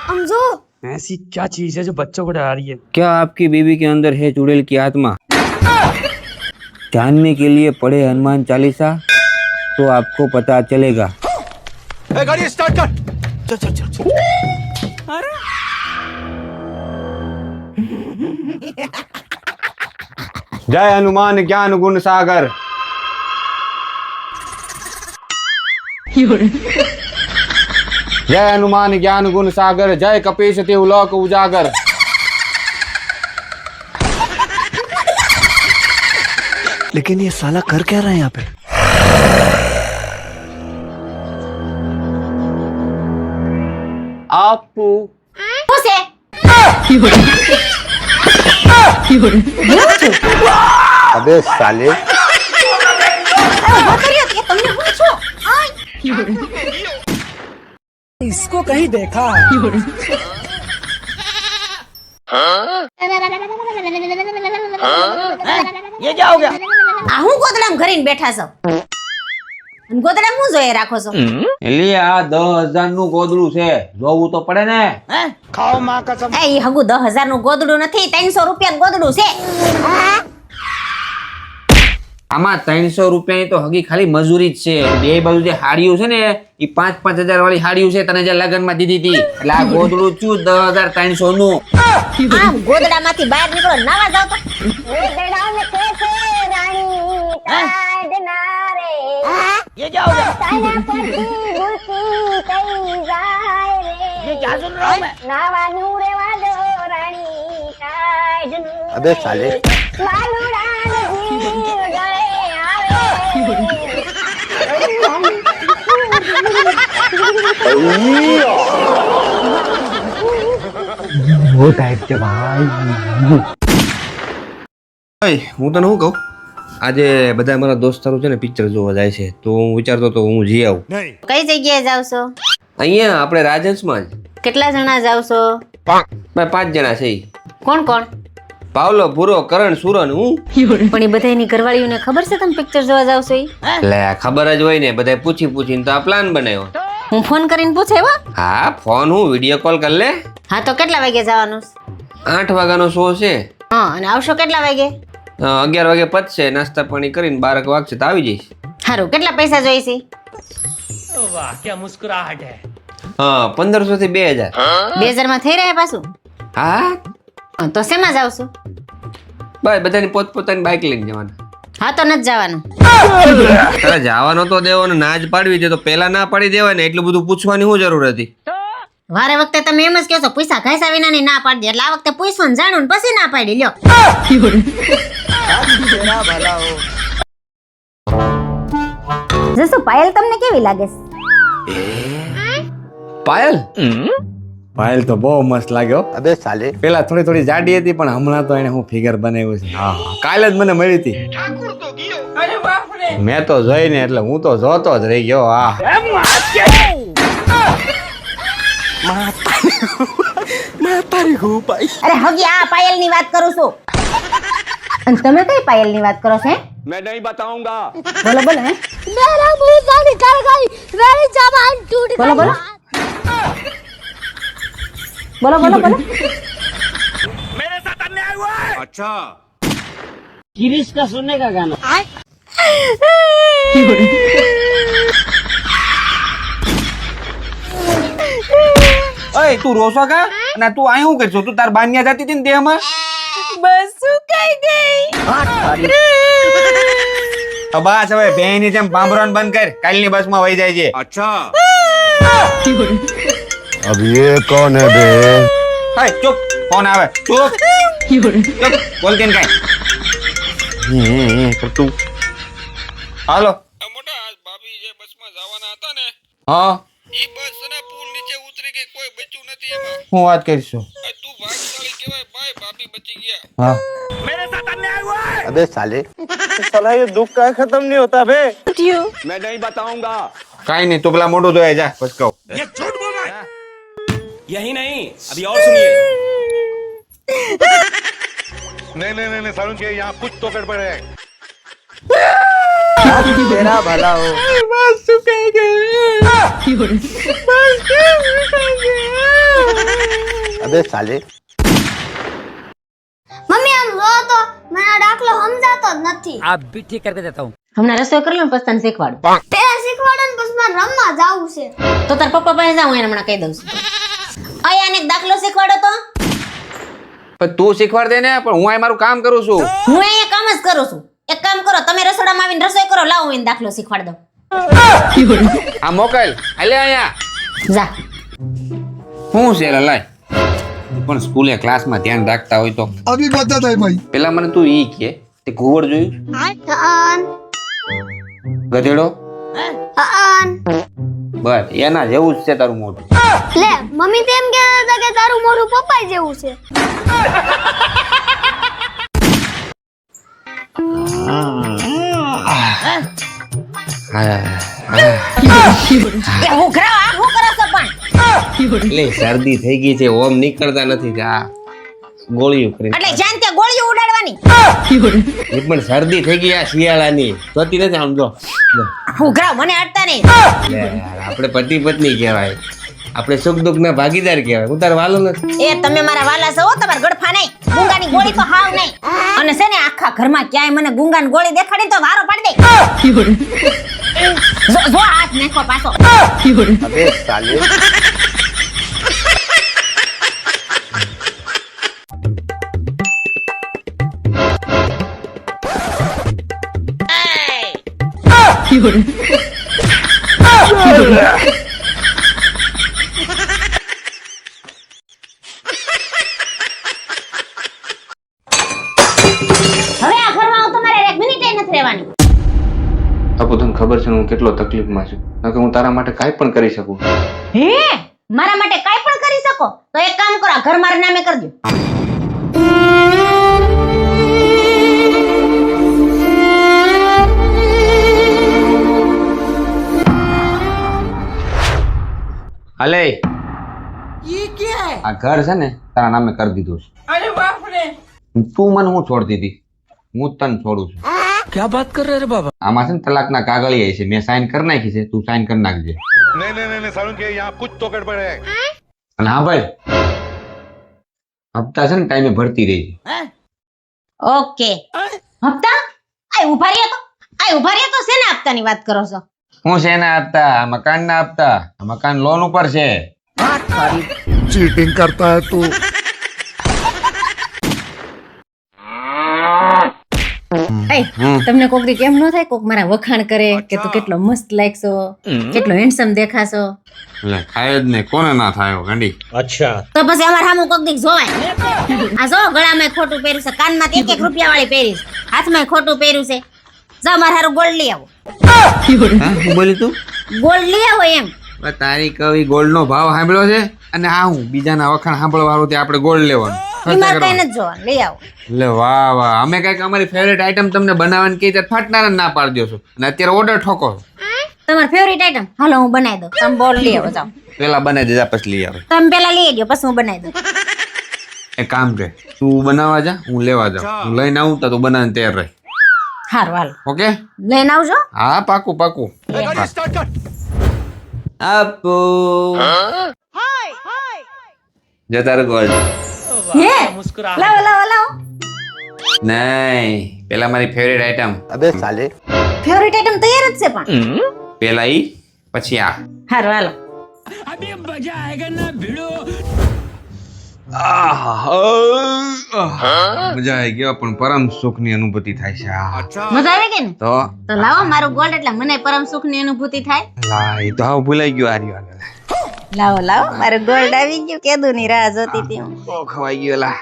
समझो ऐसी क्या चीज है जो बच्चों को डरा रही है? क्या आपकी बीवी के अंदर है चुड़ैल की आत्मा? जानने के लिए पढ़े हनुमान चालीसा तो आपको पता चलेगा। गाड़ी स्टार्ट कर। चल चल चल चल। जय हनुमान ज्ञान गुण सागर। जय हनुमान ज्ञान गुण सागर, जय कपीश तिहु लोक उजागर। लेकिन ये साला कर क्या रहा है यहाँ पे? आपू उसे अबे साले तुमने पूछो इसको कहीं देखा? ये क्या हो गया? હું ગોદડામાં ઘરીને બેઠા છો અને ગોદડામાં હું જોઈ રાખો છો? એટલે આ 10,000 નું ગોદડું છે, જોવું તો પડે ને. खाओ माँ कसम। એ હગુ 10,000 નું ગોદડું નથી, 300 રૂપિયાનું ગોદડું છે. આમાં 300 રૂપિયાની તો હગી ખાલી મજૂરી જ છે. બે બાજુ જે હાડીઓ છે ને એ 5-5 હજાર વાળી હાડીઓ છે, તને જે લગનમાં દીધી હતી. એટલે આ ગોદડું છું 10,300 નું. આમ ગોદડામાંથી બહાર નીકળો, નાવા જાવ તો. ગોદડાને કેસે રાણી કાઢના રે. ये क्या हो गया? તાના પરથી ગુલકી કઈ જાય રે. ये क्या सुन रहा हूँ मैं? નાવાનું રેવા દો રાણી કાઢનું. अबे साले। વાલુડાને જીવ ગળે આવે. वो टाइप के भाई. હું તને શું કહું, આજે બધા મારા દોસ્તારો છે ને પિક્ચર જોવા જાય છે, તો હું વિચારતો તો હું જઈ આવું. કઈ જગ્યાએ જાવ છો? અહીંયા આપણે રાજહંસમાં જ. કેટલા જણા જાવ છો? ભાઈ 5 જણા છે. કોણ કોણ? પાવલો, ભૂરો, કરણ, સુરન, હું. પણ એ બધાની ઘરવાળીઓને ખબર છે તમે પિક્ચર જોવા જાવ છો? લે ખબર જ હોય ને, બધા પૂછીને તો આ પ્લાન બનાવ્યો. હું ફોન કરીને પૂછાવ્યો. હા ફોન હું વિડીયો કોલ કરી લે. હા તો કેટલા વાગે જવાનું? 8 વાગ્યાનો શો છે. હા અને આવશો કેટલા વાગે? 11 વાગે પતશે, નાસ્તા પાણી કરીને 12 વાગશે તો આવી જઈશ. સારું, કેટલા પૈસા જોઈશે? वाह क्या मुस्कुराहट है। હા 1500 થી 2000. 2000 માં થઈ રહ્યા પાછું? હા હા, તો શેમાં જાવ છો? ભાઈ બધાની પોતપોતાની બાઇક લઈને જવાના. હા તો નથી જવાનું. તારે જવાનો તો દેવો ને, ના જ પાડવી છે તો પેલા ના પાડી દેવાય ને, એટલું બધું પૂછવાની શું જરૂર હતી? વારે વખતે તમે એમ જ કહો છો પૈસા ઘાસા વિનાની ના પાડી દે, એટલે આ વખતે પૂછવાનું જાણું ને પછી ના પાડી લ્યો. જસુ પાયલ તમને કેવી લાગે છે? પાયલ પાયલ તો બહુ મસ્ત લાગ્યો. अबे साले। પેલા થોડી જાડી હતી પણ હમણાં તો એને હું ફિગર બનાવ્યું છે. હા કાલે જ મને મળી હતી. મેં તો જોઈ ને એટલે હું તો જોતો જ રહી ગયો. હા અરે હગી આ પાયલ ની વાત કરું છું. અને તમે કઈ પાયલ ની વાત કરો છો? મેં નહીં બતાઉંગા. બોલો બોલો. मेरा मुंह से निकल गई, मेरी जबान टूट બોલો गई। બોલો બોલો બોલો. मेरे साथ अन्याय हुआ है। અચ્છા गिरीश का सुनने का गाना। ઓય તું રોસો કા? અને તું અહીં શું કરছো? તું તાર બાન્યા જતી હતી ને દેહમાં? બસ સુકાઈ ગઈ. બસ હવે બેની જેમ પાંભરોન બંધ કર, કાલની બસમાં વહી જાય છે. અચ્છા अब ये कौन है बे? હાય ચૂપ, ફોન આવે. ચૂપ બોલ કેમ કાઈ કરતું. હાલો મોટા આજ ભાભી જે બસમાં જવાના હતા ને, હા ઈ બસ ને પુલ નીચે ઉતરી ગઈ, કોઈ બચ્યું નથી એમાં. હું વાત કરીશું? તું ભાગશાળી કહેવાય ભાઈ, ભાભી બચી ગયા. હા मेरे साथ अन्याय हुआ है। अबे साले। साला ये दुख का खत्म नहीं होता बे। मैं नहीं बताऊंगा. काई नहीं, तो भला मोटो जो है जा बस कहो. ये झूठ बोल रहा है। यही नहीं, अभी और सुनिए। नहीं सारुण के यहाँ कुछ तो गड़बड़ है। तेरा भला हो। बस चुके गए. अबे साले મમ્મી આમ જો તો મને આ દાખલો સમજાતો જ નથી. હમણાં રસોઈ કરી લો ને પછી તને શીખવાડું. પેલા શીખવાડો ને પછી મારે રમવા જાવું છે. તો તાર પપ્પા પાસે જાઉં એને હમણાં કહી દઉં છું. આયાને એક દાખલો શીખવાડો તો. પણ તું શીખવાડ દે ને, પણ હું અહીં મારું કામ કરું છું. હું અહીંયા કામ જ કરું છું. એક કામ કરો, તમે રસોડામાં આવીને રસોઈ કરો, લાવો એને દાખલો શીખવાડ દઉં. આ મોકલ, આલે અહીંયા. જા. શું છે લાય? પણ સ્કૂલે ક્લાસમાં ધ્યાન રાખતા હોય તો अभी बता दे भाई પેલા મને તું ઈ કે તે ઘુવડ જોયું? અન ગધેડો? અન બસ એના જેવું જ છે તારું મોઢું. લે મમ્મી તેમ કહેતા હતા કે તારું મોઢું પપ્પા જેવું છે. એ ઉઘરાવ, આ શું કરો છો પણ? એટલે શરદી થઈ ગઈ છે, ઓમ નીકળતા નથી. આ ગોળીઓ કરી એટલે જ્યાં ત્યાં ગોળીઓ ઉડાડવાની. એ પણ શરદી થઈ ગઈ આ શિયાળાની. જોતી નથી આમ જો. ઉઘરાવ, મને અડતા નહીં. લે યાર, આપણે પતિ પત્ની કહેવાય, આપણે સુખ દુઃખ ના ભાગીદાર કહેવાય. હું તારો વાલો નથી. એ તમે મારા વાલા છો, તમારા ગડફા નહીં. ગુંગાની ગોળી તો હાવ નહીં. અને છે ને આખા ઘરમાં ક્યાંય મને ગુંગાની ગોળી દેખાડી તો વારો પાડી દે. જો હાથ નાખો પાછો. अबे साले હવે આ ઘરમાં આવું તમારે એક મિનિટે નથી રહેવાની. અપુ તને ખબર છે હું કેટલો તકલીફમાં છું, નકર હું તારા માટે કાંઈ પણ કરી શકું. હે મારા માટે કાઈ પણ કરી શકો તો એક કામ કરો, આ ઘર મારા નામે કરજો. હાલે આ ઘર છે ને તારા નામે કરી દીધું છે. અરે બાપ રે, તું મને હું છોડતી હતી, હું જ તને છોડું છું. क्या बात कर रहे रे बाबा? આમાં છે ને તલાકના કાગળિયા છે, મેં સાઈન કરી નાખી છે, તું સાઈન કરી નાખજે. नहीं सारुण के यहाँ कुछ तो गड़बड़ है અને હા ભાઈ, હપ્તા છે ને ટાઈમે ભરતી રહી. ઓકે. હપ્તા? આ ઉભા રહ્યો તો, આ ઉભા રહ્યો તો શેના હપ્તાની વાત કરો છો? હું છે એના હપ્તા? આ મકાનના હપ્તા. આ મકાન લોન ઉપર છે. चीटिंग करता है तू તમને કોક દી કેમ ન થાય, કોક મારા વખાણ કરે કે તું કેટલો મસ્ત લાગશો, કેટલો હેન્ડસમ દેખાશો? એટલે થાય જ નહીં, કોને ના થાય ગાંડી. તો પછી અમાર સામું કોક દી જોવાય. આ જો ગળામાં ખોટું પહેર્યું છે, કાનમાં 1 રૂપિયા વાળી પહેરી છે, હાથમાં ખોટું પહેર્યું છે. જા મારા હારું ગોલ્ડ લઈ આવો. હું બોલી તું? ગોલ્ડ લઈ આવો એમ. તારી કવિ ગોલ્ડ નો ભાવ સાંભળ્યો છે, અને આ હું બીજાના વખાણ સાંભળવા વાળું તે આપણે ગોલ્ડ લેવાનું. બીમાર કઈ નથી જોવાનું, લઈ આવો. લે વાહ વાહ, અમે કઈક અમારી ફેવરેટ આઈટમ તમને બનાવવાની કહી ત્યારે ફાટનાર ના પાડી દો છો, અને અત્યારે ઓર્ડર ઠોકો. તમારી ફેવરિટ આઈટમ હાલો હું બનાવી દઉં, તમે બોલ લઈ આવો. જાઓ પેલા બનાવી દેજા પછી લઈ આવે. તમે પેલા લઈ આવજો પછી હું બનાવી દઉં. એક કામ કર, તું બનાવવા જા, હું લેવા જાઉં. હું લઈને આવું તો તું બનાવીને તૈયાર રહે. હારું હાલો ઓકે, લઈને આવજો. હા પાકું પાકું. गाड़ी स्टार्ट कर આપો જો તારું ગોલ્ડ. હે લાવો લાવો લાવો. નહીં, પેલા મારી ફેવરેટ આઈટમ. अबे साले ફેવરિટ આઈટમ તૈયાર જ છે પણ. પેલા ઈ પછી આ. હારું હાલો. મજા આવી ગયો, પણ પરમ સુખ ની અનુભૂતિ થાય છે. મજા આવી ગઈ ને? તો લાવો મારું ગોલ્ડ એટલે મને પરમ સુખ ની અનુભૂતિ થાય. લા એ તો હાવ ભૂલાઈ ગયો. આર્યો લાવો લાવો મારું ગોલ્ડ આવી ગયું, કેદું ની રાહ જોતી હતી હું. ઓ ખવાઈ ગયો. લા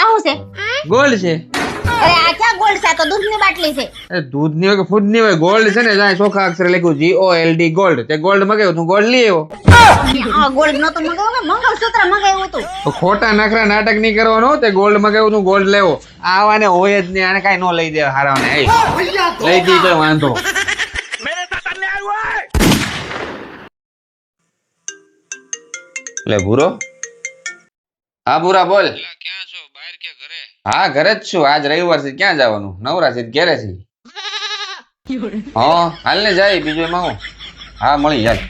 આવું છે? ગોલ્ડ છે. અરે આ ક્યાં ગોલ્ડ છે? આ તો દૂધની બાટલી છે. દૂધ ની હોય કે ફૂડ ની હોય, ગોલ્ડ છે ને. જાય ચોખા અક્ષરે લખ્યું GOLD ગોલ્ડ. તે ગોલ્ડ મગાવ્યો, તું ગોલ્ડ લઈ આવ્યો. આ ગોલ્ડ નતો મગાવ્યો, મંગળસૂત્ર મગાવ્યું હતું. તો ખોટા નખરા નાટક નહીં કરવાનો. તે ગોલ્ડ મગાવ્યું, તું ગોલ્ડ લેવો. આવાને હોય જ નહીં, આને કાઈ નો લઈ દે હારાને. લઈ દી તો વાંધો. લે ભૂરો. હા ભૂરા બોલ. ક્યાં છો? બહાર કે ઘરે? હા ઘરે જ છું. આજ રવિવાર છે, ક્યાં જવાનું? નવરા છે ઘરે છે. હા હાલ ને જાય બીજું એમાં હું હા મળી જાય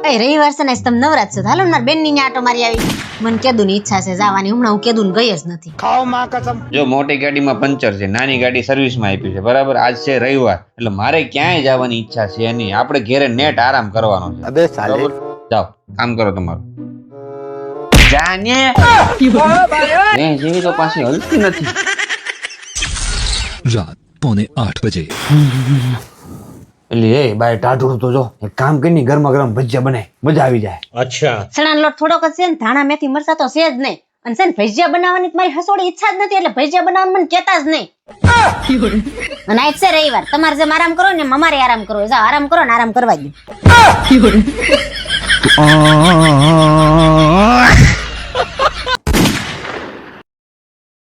એ રવિવાર છે ને તમે નવરાત છો હાલો ને મારી બેન ની આટો મારી આવી મને કેદું ની ઈચ્છા છે જવાની હમણાં હું કેદું ગઈ જ નથી જો મોટી ગાડીમાં પંચર છે નાની ગાડી સર્વિસમાં આપી છે બરાબર આજ છે રવિવાર એટલે મારે ક્યાંય જવાની ઈચ્છા છે નહીં આપણે ઘેરે નેટ આરામ કરવાનો છે अबे साले બરાબર જાઓ કામ કરો તમારું જાને એ જેવી તો પાછી હલતી નથી रात 7:45 बजे। એટલે એ બાય ટાઢું તો જો એક કામ કરીને ગરમા ગરમ ભજીયા બનાય મજા આવી જાય સણાનો લોટ થોડોક જ છે ને ધાણા મેથી મરચા તો છે જ નહીં અને છે ને ભજીયા બનાવવાની મારી હસોડી ઈચ્છા જ નથી એટલે ભજીયા બનાવવાનું મને કહેતા જ નહીં અને આજ છે રવિવાર તમારે જેમ આરામ કરો ને અમારે આરામ કરો જાઓ આરામ કરો ને આરામ કરવા દો